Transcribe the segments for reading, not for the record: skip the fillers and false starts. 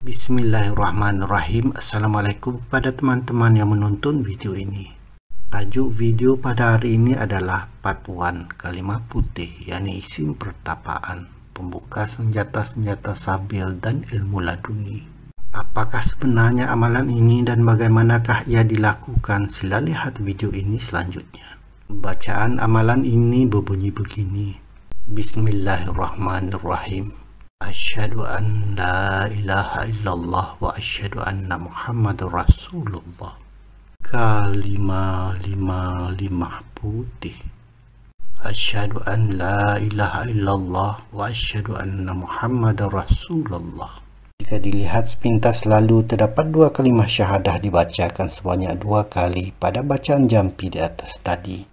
Bismillahirrahmanirrahim. Assalamualaikum kepada teman-teman yang menonton video ini. Tajuk video pada hari ini adalah Part 1 Kalimah Putih, yakni isim pertapaan, pembuka senjata-senjata sabil dan ilmu laduni. Apakah sebenarnya amalan ini dan bagaimanakah ia dilakukan? Sila lihat video ini selanjutnya. Bacaan amalan ini berbunyi begini. Bismillahirrahmanirrahim. Asyhadu an la ilaha illallah wa asyhadu anna Muhammadur Rasulullah. Kalimah putih. Asyhadu an la ilaha illallah wa asyhadu anna Muhammadur Rasulullah. Jika dilihat sepintas lalu terdapat dua kalimah syahadah dibacakan sebanyak 2 kali pada bacaan jampi di atas tadi.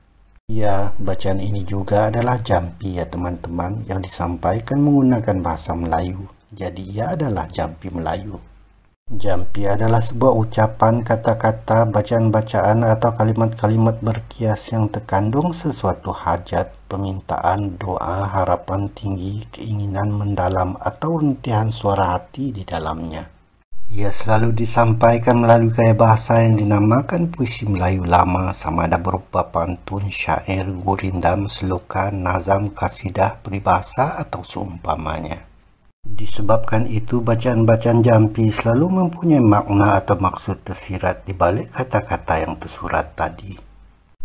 Ya, bacaan ini juga adalah jampi ya teman-teman, yang disampaikan menggunakan bahasa Melayu. Jadi ia adalah jampi Melayu. Jampi adalah sebuah ucapan, kata-kata, bacaan-bacaan atau kalimat-kalimat berkias yang terkandung sesuatu hajat, permintaan, doa, harapan tinggi, keinginan mendalam atau rintihan suara hati di dalamnya. Ia selalu disampaikan melalui gaya bahasa yang dinamakan puisi Melayu lama, sama ada berupa pantun, syair, gurindam, selokan, nazam, kasidah, peribahasa atau seumpamanya. Disebabkan itu, bacaan-bacaan jampi selalu mempunyai makna atau maksud tersirat di balik kata-kata yang tersurat tadi.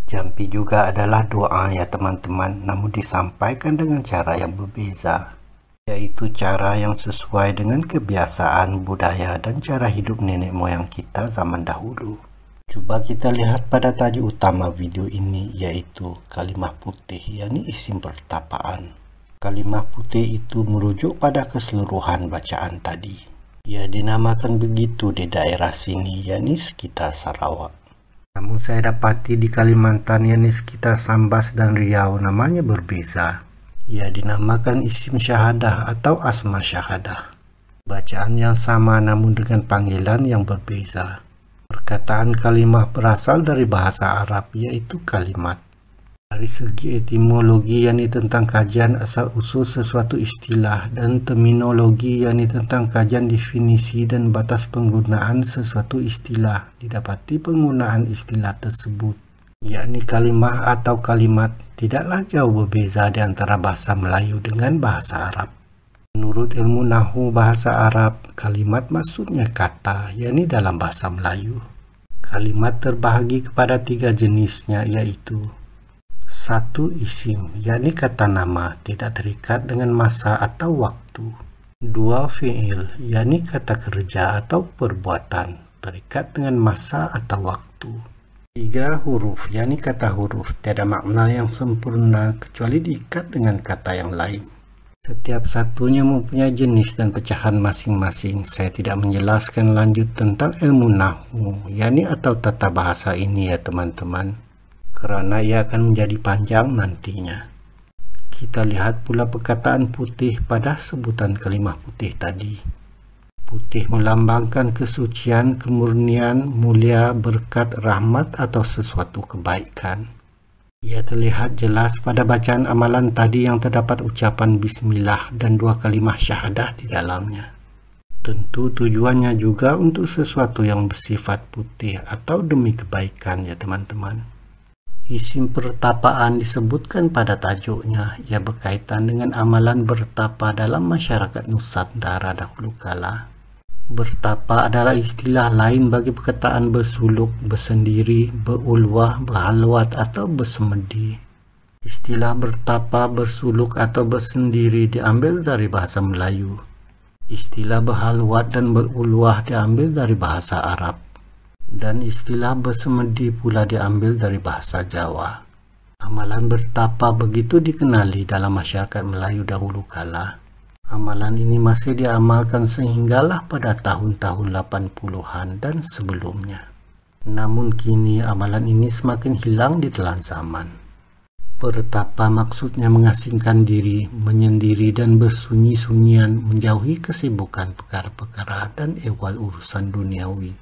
Jampi juga adalah doa ya teman-teman, namun disampaikan dengan cara yang berbeza, yaitu cara yang sesuai dengan kebiasaan, budaya, dan cara hidup nenek moyang kita zaman dahulu. Coba kita lihat pada tajuk utama video ini, yaitu kalimah putih, yakni isim pertapaan. Kalimah putih itu merujuk pada keseluruhan bacaan tadi. Ia dinamakan begitu di daerah sini, yakni sekitar Sarawak. Namun saya dapati di Kalimantan, yakni sekitar Sambas dan Riau, namanya berbeza. Ia dinamakan isim syahadah atau asma syahadah. Bacaan yang sama namun dengan panggilan yang berbeza. Perkataan kalimah berasal dari bahasa Arab, yaitu kalimat. Dari segi etimologi, yakni tentang kajian asal-usul sesuatu istilah, dan terminologi, yakni tentang kajian definisi dan batas penggunaan sesuatu istilah, didapati penggunaan istilah tersebut, yakni kalimah atau kalimat, tidaklah jauh berbeza di antara bahasa Melayu dengan bahasa Arab. Menurut ilmu nahwu bahasa Arab, kalimat maksudnya kata, yakni dalam bahasa Melayu. Kalimat terbahagi kepada 3 jenisnya, yaitu 1. Isim, yakni kata nama, tidak terikat dengan masa atau waktu. 2. Fi'il, yakni kata kerja atau perbuatan, terikat dengan masa atau waktu. 3. Huruf, yakni kata huruf, tiada makna yang sempurna kecuali diikat dengan kata yang lain. Setiap satunya mempunyai jenis dan pecahan masing-masing. Saya tidak menjelaskan lanjut tentang ilmu nahwu, yakni atau tata bahasa ini ya teman-teman, karena ia akan menjadi panjang nantinya. Kita lihat pula perkataan putih pada sebutan kalimah putih tadi. Putih melambangkan kesucian, kemurnian, mulia, berkat, rahmat, atau sesuatu kebaikan. Ia terlihat jelas pada bacaan amalan tadi yang terdapat ucapan bismillah dan 2 kalimah syahadah di dalamnya. Tentu tujuannya juga untuk sesuatu yang bersifat putih atau demi kebaikan ya teman-teman. Isim pertapaan disebutkan pada tajuknya. Ia berkaitan dengan amalan bertapa dalam masyarakat Nusantara dahulu kala. Bertapa adalah istilah lain bagi perkataan bersuluk, bersendiri, berulwah, berhalwat, atau bersemedi. Istilah bertapa, bersuluk, atau bersendiri diambil dari bahasa Melayu. Istilah berhalwat dan berulwah diambil dari bahasa Arab. Dan istilah bersemedi pula diambil dari bahasa Jawa. Amalan bertapa begitu dikenali dalam masyarakat Melayu dahulu kala. Amalan ini masih diamalkan sehinggalah pada tahun-tahun 80-an dan sebelumnya. Namun kini amalan ini semakin hilang di telan zaman. Bertapa maksudnya mengasingkan diri, menyendiri dan bersunyi-sunyian, menjauhi kesibukan perkara-perkara dan ehwal urusan duniawi.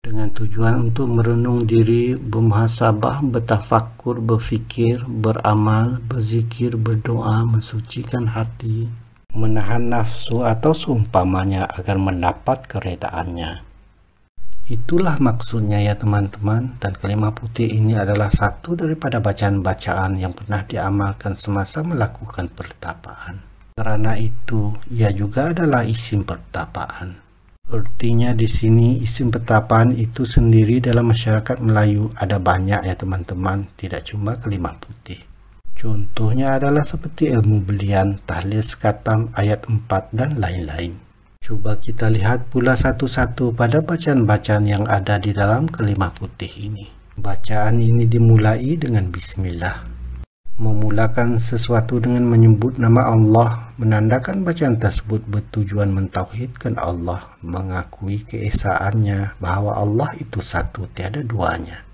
Dengan tujuan untuk merenung diri, bermuhasabah, bertafakur, berfikir, beramal, berzikir, berdoa, mensucikan hati, menahan nafsu atau seumpamanya agar mendapat keredaannya. Itulah maksudnya ya teman-teman, dan kalimah putih ini adalah satu daripada bacaan-bacaan yang pernah diamalkan semasa melakukan pertapaan. Karena itu, ia juga adalah isim pertapaan. Artinya di sini isim pertapaan itu sendiri dalam masyarakat Melayu ada banyak ya teman-teman, tidak cuma kalimah putih. Contohnya adalah seperti ilmu belian, tahlil sekatam, ayat 4 dan lain-lain. Coba kita lihat pula satu-satu pada bacaan-bacaan yang ada di dalam kalimah putih ini. Bacaan ini dimulai dengan bismillah. Memulakan sesuatu dengan menyebut nama Allah menandakan bacaan tersebut bertujuan mentauhidkan Allah, mengakui keesaannya bahwa Allah itu satu, tiada duanya.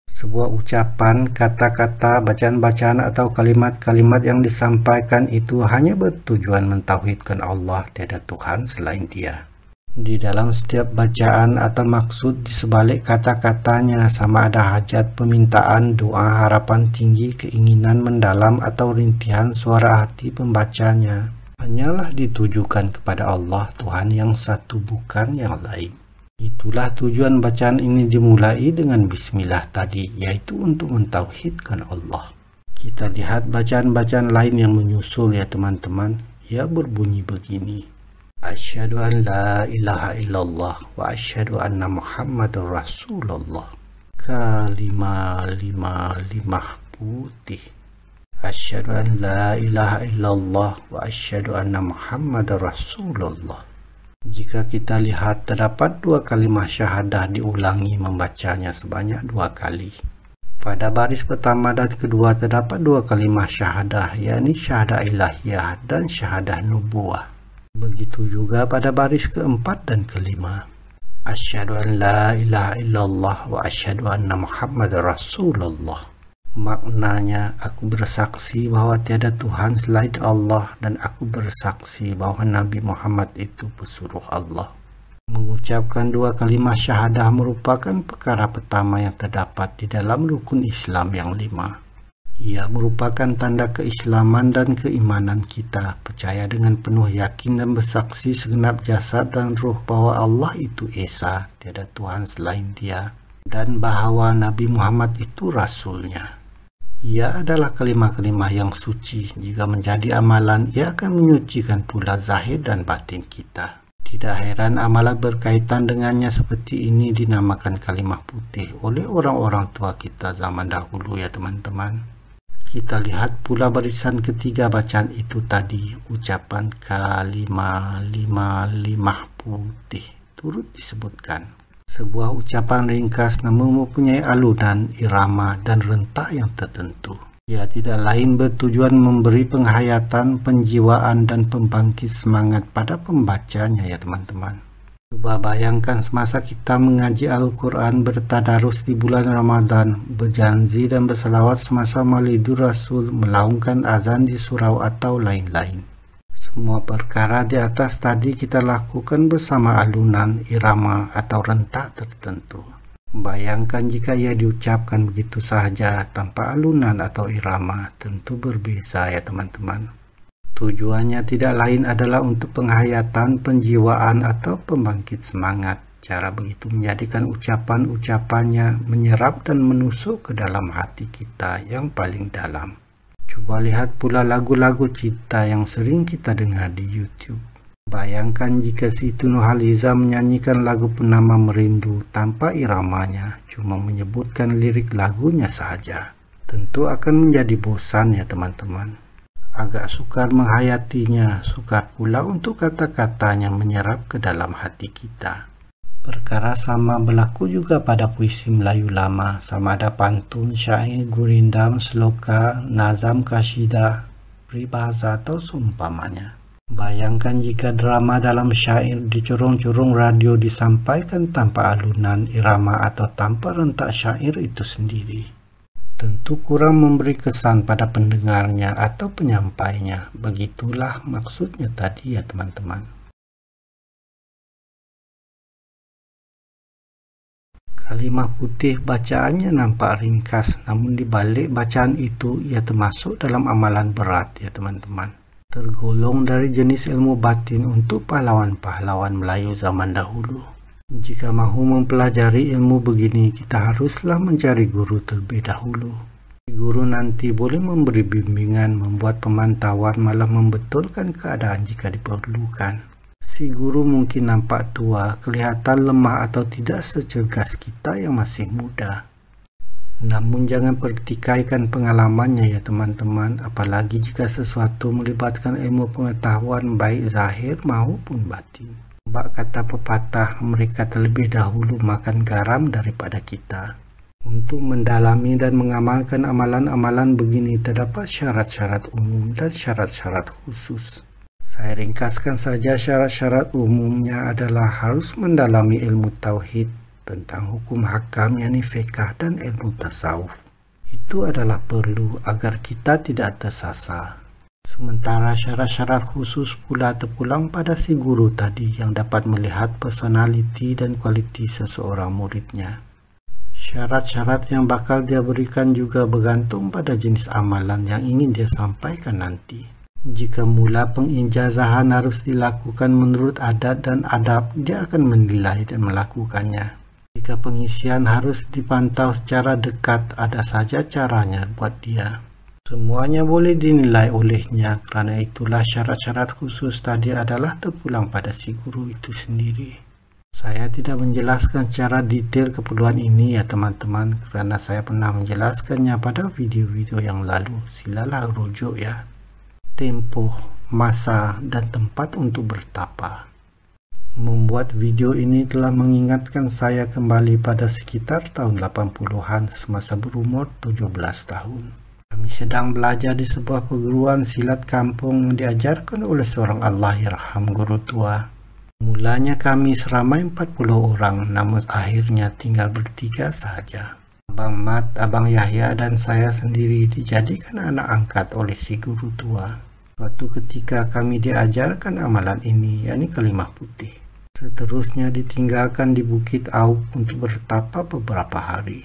Sebuah ucapan, kata-kata, bacaan-bacaan atau kalimat-kalimat yang disampaikan itu hanya bertujuan mentauhidkan Allah, tiada Tuhan selain Dia. Di dalam setiap bacaan atau maksud di sebalik kata-katanya, sama ada hajat, permintaan, doa, harapan tinggi, keinginan mendalam atau rintihan suara hati pembacanya, hanyalah ditujukan kepada Allah, Tuhan yang satu, bukan yang lain. Itulah tujuan bacaan ini dimulai dengan bismillah tadi, yaitu untuk mentauhidkan Allah. Kita lihat bacaan-bacaan lain yang menyusul ya teman-teman. Ia berbunyi begini. Asyhadu an la ilaha illallah wa asyhadu anna Muhammadar Rasulullah. Kalimah putih. Asyhadu an la ilaha illallah wa asyhadu anna Muhammadar Rasulullah. Jika kita lihat, terdapat dua kalimah syahadah diulangi membacanya sebanyak 2 kali. Pada baris pertama dan kedua terdapat dua kalimah syahadah, yakni syahadah ilahiyah dan syahadah nubuwah. Begitu juga pada baris keempat dan kelima. Asyhadu an la ilaha illallah wa asyhadu anna Muhammadar Rasulullah. Maknanya, aku bersaksi bahwa tiada Tuhan selain Allah dan aku bersaksi bahwa Nabi Muhammad itu pesuruh Allah. Mengucapkan dua kalimah syahadah merupakan perkara pertama yang terdapat di dalam rukun Islam yang 5. Ia merupakan tanda keislaman dan keimanan kita, percaya dengan penuh yakin dan bersaksi segenap jasad dan ruh bahwa Allah itu Esa, tiada Tuhan selain Dia, dan bahwa Nabi Muhammad itu Rasulnya. Ia adalah kalimah-kalimah yang suci. Jika menjadi amalan, ia akan menyucikan pula zahir dan batin kita. Tidak heran amalan berkaitan dengannya seperti ini dinamakan kalimah putih oleh orang-orang tua kita zaman dahulu ya teman-teman. Kita lihat pula barisan ketiga bacaan itu tadi, ucapan kalimah putih turut disebutkan. Sebuah ucapan ringkas namun mempunyai alunan, irama, dan rentak yang tertentu. Ia tidak lain bertujuan memberi penghayatan, penjiwaan, dan pembangkit semangat pada pembacanya ya teman-teman. Coba bayangkan semasa kita mengaji Al-Quran, bertadarus di bulan Ramadan, berjanji dan bersalawat semasa Maulidur Rasul, melaungkan azan di surau atau lain-lain. Semua perkara di atas tadi kita lakukan bersama alunan, irama, atau rentak tertentu. Bayangkan jika ia diucapkan begitu saja tanpa alunan atau irama, tentu berbeza ya teman-teman. Tujuannya tidak lain adalah untuk penghayatan, penjiwaan, atau pembangkit semangat. Cara begitu menjadikan ucapan-ucapannya menyerap dan menusuk ke dalam hati kita yang paling dalam. Coba lihat pula lagu-lagu cinta yang sering kita dengar di YouTube. Bayangkan jika Siti Nurhaliza menyanyikan lagu Penama Merindu tanpa iramanya, cuma menyebutkan lirik lagunya saja. Tentu akan menjadi bosan ya teman-teman. Agak sukar menghayatinya, sukar pula untuk kata-katanya menyerap ke dalam hati kita. Perkara sama berlaku juga pada puisi Melayu lama, sama ada pantun, syair, gurindam, sloka, nazam, kasyidah, peribahasa atau seumpamanya. Bayangkan jika drama dalam syair di curung-curung radio disampaikan tanpa alunan, irama, atau tanpa rentak syair itu sendiri. Tentu kurang memberi kesan pada pendengarnya atau penyampainya. Begitulah maksudnya tadi ya teman-teman. Kalimah putih bacaannya nampak ringkas, namun di balik bacaan itu ia termasuk dalam amalan berat ya teman-teman. tergolong dari jenis ilmu batin untuk pahlawan-pahlawan Melayu zaman dahulu. Jika mahu mempelajari ilmu begini, kita haruslah mencari guru terlebih dahulu. Guru nanti boleh memberi bimbingan, membuat pemantauan, malah membetulkan keadaan jika diperlukan. Si guru mungkin nampak tua, kelihatan lemah atau tidak secergas kita yang masih muda. Namun jangan pertikaikan pengalamannya ya teman-teman, apalagi jika sesuatu melibatkan ilmu pengetahuan baik zahir maupun batin. Bak kata pepatah, mereka terlebih dahulu makan garam daripada kita. Untuk mendalami dan mengamalkan amalan-amalan begini terdapat syarat-syarat umum dan syarat-syarat khusus. Saya ringkaskan saja syarat-syarat umumnya adalah harus mendalami ilmu tauhid tentang hukum hakam yakni fiqh dan ilmu tasawuf. Itu adalah perlu agar kita tidak tersasar. Sementara syarat-syarat khusus pula terpulang pada si guru tadi yang dapat melihat personaliti dan kualiti seseorang muridnya. Syarat-syarat yang bakal dia berikan juga bergantung pada jenis amalan yang ingin dia sampaikan nanti. Jika mula pengijazahan harus dilakukan menurut adat dan adab, dia akan menilai dan melakukannya. Jika pengisian harus dipantau secara dekat, ada saja caranya buat dia. Semuanya boleh dinilai olehnya, kerana itulah syarat-syarat khusus tadi adalah terpulang pada si guru itu sendiri. Saya tidak menjelaskan secara detail keperluan ini ya teman-teman, kerana saya pernah menjelaskannya pada video-video yang lalu. Silalah rujuk ya. Tempoh, masa, dan tempat untuk bertapa. Membuat video ini telah mengingatkan saya kembali pada sekitar tahun 80-an semasa berumur 17 tahun. Kami sedang belajar di sebuah perguruan silat kampung yang diajarkan oleh seorang Allahyarham guru tua. Mulanya kami seramai 40 orang, namun akhirnya tinggal bertiga saja. Abang Mat, Abang Yahya, dan saya sendiri dijadikan anak angkat oleh si guru tua. Suatu ketika kami diajarkan amalan ini, yakni kalimah putih. Seterusnya ditinggalkan di Bukit Aub untuk bertapa beberapa hari.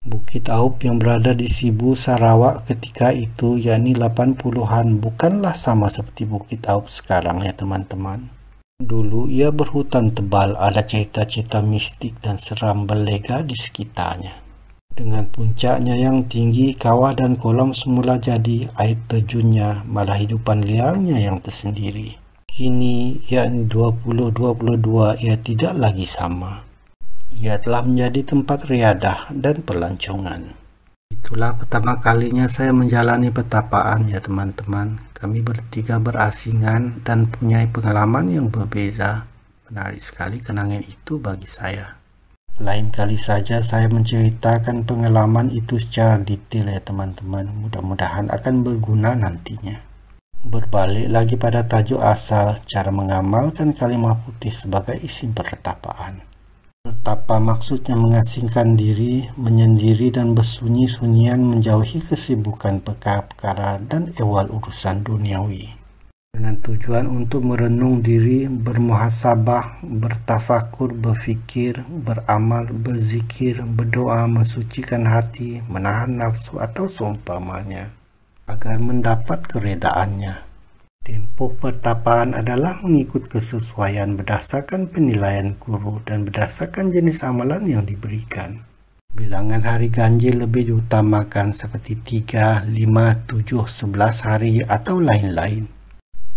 Bukit Aub yang berada di Sibu, Sarawak ketika itu, yakni 80-an, bukanlah sama seperti Bukit Aub sekarang ya teman-teman. Dulu ia berhutan tebal, ada cerita-cerita mistik dan seram berlega di sekitarnya. Dengan puncaknya yang tinggi, kawah dan kolam semula jadi, air terjunnya, malah hidupan liarnya yang tersendiri. Kini, yakni 2022, ia tidak lagi sama. Ia telah menjadi tempat riadah dan pelancongan. Itulah pertama kalinya saya menjalani petapaan ya teman-teman. Kami bertiga berasingan dan punya pengalaman yang berbeza. Menarik sekali kenangan itu bagi saya. Lain kali saja saya menceritakan pengalaman itu secara detail ya teman-teman. Mudah-mudahan akan berguna nantinya. Berbalik lagi pada tajuk asal, cara mengamalkan kalimah putih sebagai isim pertapaan. Bertapa maksudnya mengasingkan diri, menyendiri dan bersunyi-sunyian menjauhi kesibukan perkara-perkara dan ewal urusan duniawi. Dengan tujuan untuk merenung diri, bermuhasabah, bertafakur, berfikir, beramal, berzikir, berdoa, mensucikan hati, menahan nafsu atau seumpamanya, agar mendapat keredaannya. Tempoh pertapaan adalah mengikut kesesuaian berdasarkan penilaian guru dan berdasarkan jenis amalan yang diberikan. Bilangan hari ganjil lebih diutamakan seperti 3, 5, 7, 11 hari atau lain-lain.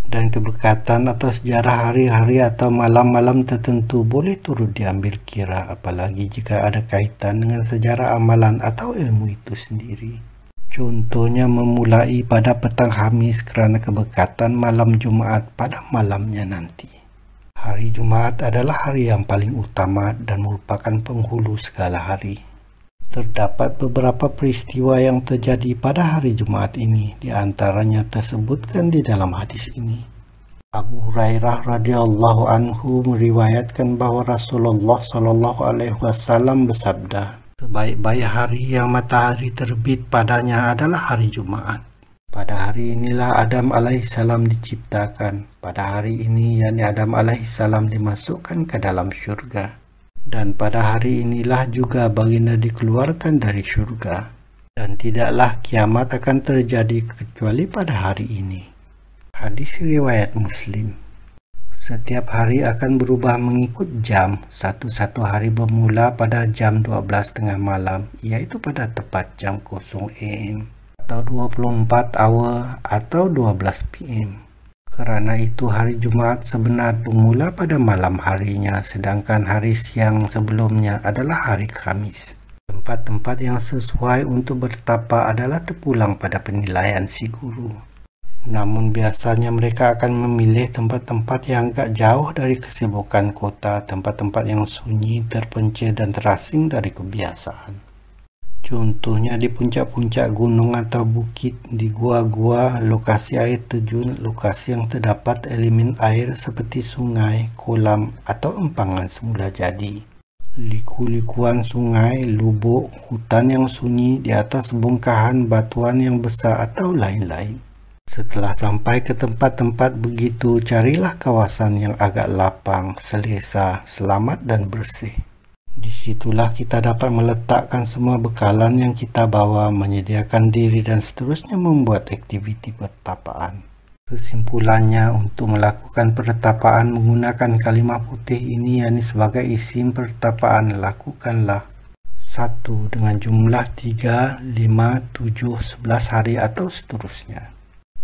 Dan keberkatan atau sejarah hari-hari atau malam-malam tertentu boleh turut diambil kira, apalagi jika ada kaitan dengan sejarah amalan atau ilmu itu sendiri. Contohnya memulai pada petang Khamis kerana keberkatan malam Jumaat pada malamnya nanti. Hari Jumaat adalah hari yang paling utama dan merupakan penghulu segala hari. Terdapat beberapa peristiwa yang terjadi pada hari Jumaat ini, di antaranya tersebutkan di dalam hadis ini. Abu Hurairah radhiyallahu anhu meriwayatkan bahwa Rasulullah sallallahu alaihi wasallam bersabda, sebaik-baik hari yang matahari terbit padanya adalah hari Jumaat. Pada hari inilah Adam alaihissalam diciptakan. Pada hari ini yakni Adam alaihissalam dimasukkan ke dalam syurga. Dan pada hari inilah juga baginda dikeluarkan dari syurga. Dan tidaklah kiamat akan terjadi kecuali pada hari ini. Hadis riwayat Muslim. Setiap hari akan berubah mengikut jam. Satu hari bermula pada jam 12 tengah malam, iaitu pada tepat jam 0 AM atau 24 hour atau 12 PM. Kerana itu hari Jumaat sebenar bermula pada malam harinya, sedangkan hari siang sebelumnya adalah hari Khamis. Tempat-tempat yang sesuai untuk bertapa adalah terpulang pada penilaian si guru. Namun biasanya mereka akan memilih tempat-tempat yang agak jauh dari kesibukan kota, tempat-tempat yang sunyi, terpencil dan terasing dari kebiasaan. Contohnya di puncak-puncak gunung atau bukit, di gua-gua, lokasi air terjun, lokasi yang terdapat elemen air seperti sungai, kolam atau empangan semula jadi. Liku-likuan sungai, lubuk, hutan yang sunyi di atas bongkahan batuan yang besar atau lain-lain. Setelah sampai ke tempat-tempat begitu, carilah kawasan yang agak lapang, selesa, selamat dan bersih. Disitulah kita dapat meletakkan semua bekalan yang kita bawa, menyediakan diri dan seterusnya membuat aktiviti pertapaan. Kesimpulannya, untuk melakukan pertapaan menggunakan kalimah putih ini, yakni sebagai isim pertapaan, lakukanlah 1. Dengan jumlah 3, 5, 7, 11 hari atau seterusnya.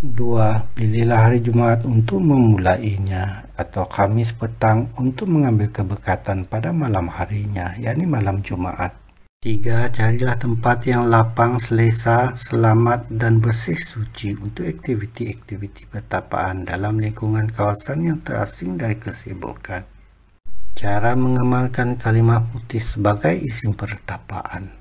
2. Pilihlah hari Jumaat untuk memulainya atau Khamis petang untuk mengambil keberkatan pada malam harinya, yakni malam Jumaat. 3. Carilah tempat yang lapang, selesa, selamat dan bersih suci untuk aktiviti-aktiviti pertapaan dalam lingkungan kawasan yang terasing dari kesibukan. Cara mengamalkan kalimah putih sebagai isim pertapaan.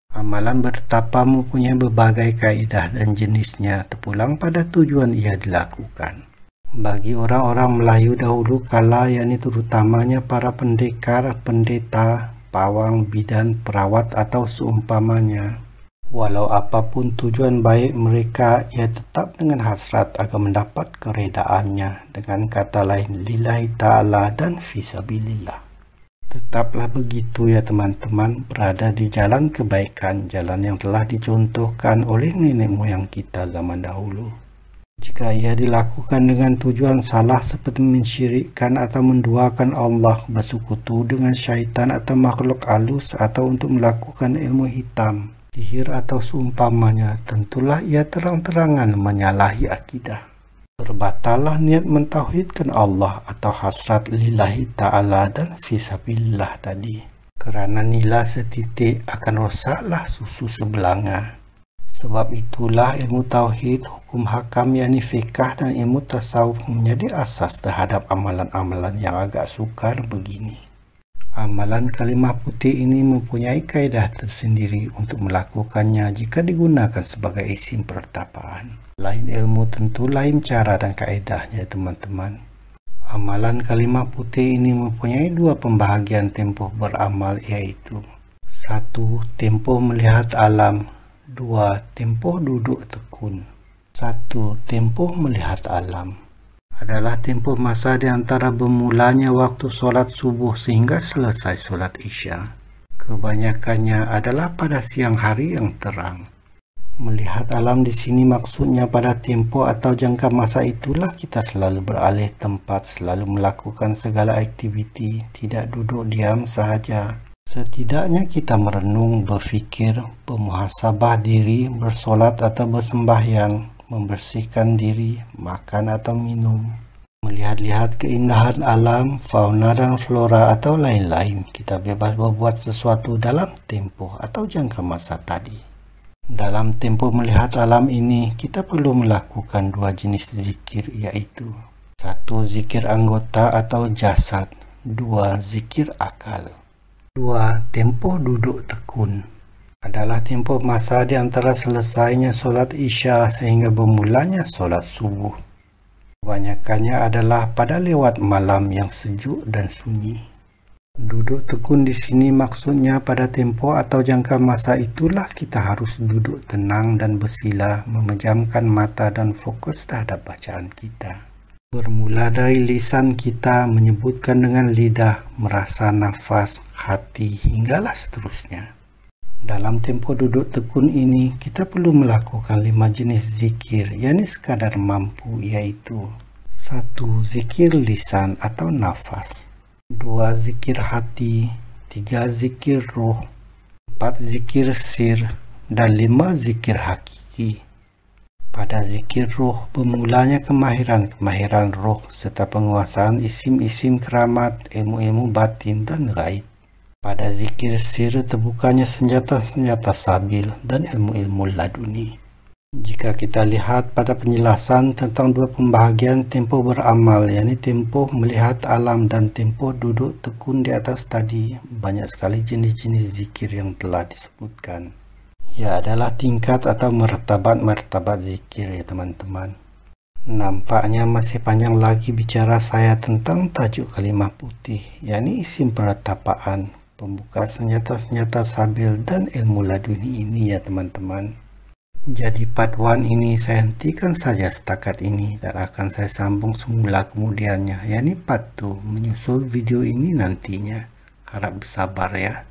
Amalan bertapa mempunyai berbagai kaedah dan jenisnya, terpulang pada tujuan ia dilakukan. Bagi orang-orang Melayu dahulu kala, yakni terutamanya para pendekar, pendeta, pawang, bidan, perawat atau seumpamanya, walau apapun tujuan baik mereka, ia tetap dengan hasrat agar mendapat keredaannya, dengan kata lain lillahi ta'ala dan fisabilillah. Tetaplah begitu ya teman-teman, berada di jalan kebaikan, jalan yang telah dicontohkan oleh nenek moyang kita zaman dahulu. Jika ia dilakukan dengan tujuan salah seperti mensyirikkan atau menduakan Allah, bersekutu dengan syaitan atau makhluk halus, atau untuk melakukan ilmu hitam, sihir atau seumpamanya, tentulah ia terang-terangan menyalahi akidah. Berbatallah niat mentauhidkan Allah atau hasrat lillahi ta'ala dan fisabilillah tadi. Kerana nila setitik akan rosaklah susu sebelanga. Sebab itulah ilmu tauhid, hukum hakam yakni fiqh dan ilmu tasawuf menjadi asas terhadap amalan-amalan yang agak sukar begini. Amalan kalimah putih ini mempunyai kaedah tersendiri untuk melakukannya jika digunakan sebagai isim pertapaan. Lain ilmu tentu lain cara dan kaedahnya teman-teman. Amalan kalimah putih ini mempunyai 2 pembahagian tempoh beramal, yaitu 1. Tempoh melihat alam. 2. Tempoh duduk tekun. 1. Tempoh melihat alam adalah tempoh masa di antara bermulanya waktu solat subuh sehingga selesai solat isya. Kebanyakannya adalah pada siang hari yang terang. Melihat alam di sini maksudnya pada tempoh atau jangka masa itulah kita selalu beralih tempat, selalu melakukan segala aktiviti, tidak duduk diam sahaja. Setidaknya kita merenung, berfikir, bermuhasabah diri, bersolat atau bersembahyang, membersihkan diri, makan atau minum, melihat-lihat keindahan alam, fauna dan flora atau lain-lain. Kita bebas berbuat sesuatu dalam tempoh atau jangka masa tadi. Dalam tempoh melihat alam ini, kita perlu melakukan 2 jenis zikir, yaitu 1. Zikir anggota atau jasad. 2. Zikir akal. 2. Tempoh duduk tekun adalah tempoh masa di antara selesainya solat isya sehingga bermulanya solat subuh. Kebanyakannya adalah pada lewat malam yang sejuk dan sunyi. Duduk tekun di sini maksudnya pada tempoh atau jangka masa itulah kita harus duduk tenang dan bersila, memejamkan mata dan fokus terhadap bacaan kita. Bermula dari lisan kita, menyebutkan dengan lidah, merasa nafas, hati, hinggalah seterusnya. Dalam tempo duduk tekun ini, kita perlu melakukan 5 jenis zikir, yakni sekadar mampu, yaitu 1. Zikir lisan atau nafas, 2. Zikir hati, 3. Zikir roh, 4. Zikir sir, dan 5. Zikir hakiki. Pada zikir roh, bermulanya kemahiran roh serta penguasaan isim-isim keramat, ilmu-ilmu batin dan gaib. Pada zikir sir, terbukanya senjata-senjata sabil dan ilmu-ilmu laduni. Jika kita lihat pada penjelasan tentang 2 pembahagian tempo beramal, yakni tempo melihat alam dan tempo duduk tekun di atas tadi, banyak sekali jenis-jenis zikir yang telah disebutkan. Ya, adalah tingkat atau martabat zikir ya teman-teman. Nampaknya masih panjang lagi bicara saya tentang tajuk kalimah putih, yakni isim peretapaan, pembuka senjata-senjata sabil dan ilmu laduni ini ya teman-teman. Jadi part 1 ini saya hentikan saja setakat ini dan akan saya sambung semula kemudiannya, yakni part 2 menyusul video ini nantinya. Harap bersabar ya.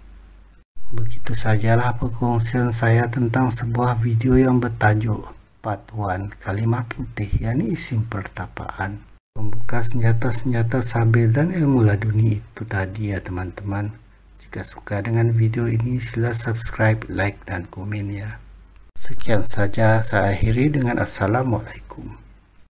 Begitu sajalah perkongsian saya tentang sebuah video yang bertajuk part 1 kalimah putih, yakni isim pertapaan, pembuka senjata-senjata sabil dan ilmu laduni itu tadi ya teman-teman. Jika suka dengan video ini, sila subscribe, like dan komen ya. Sekian saja, saya akhiri dengan Assalamualaikum.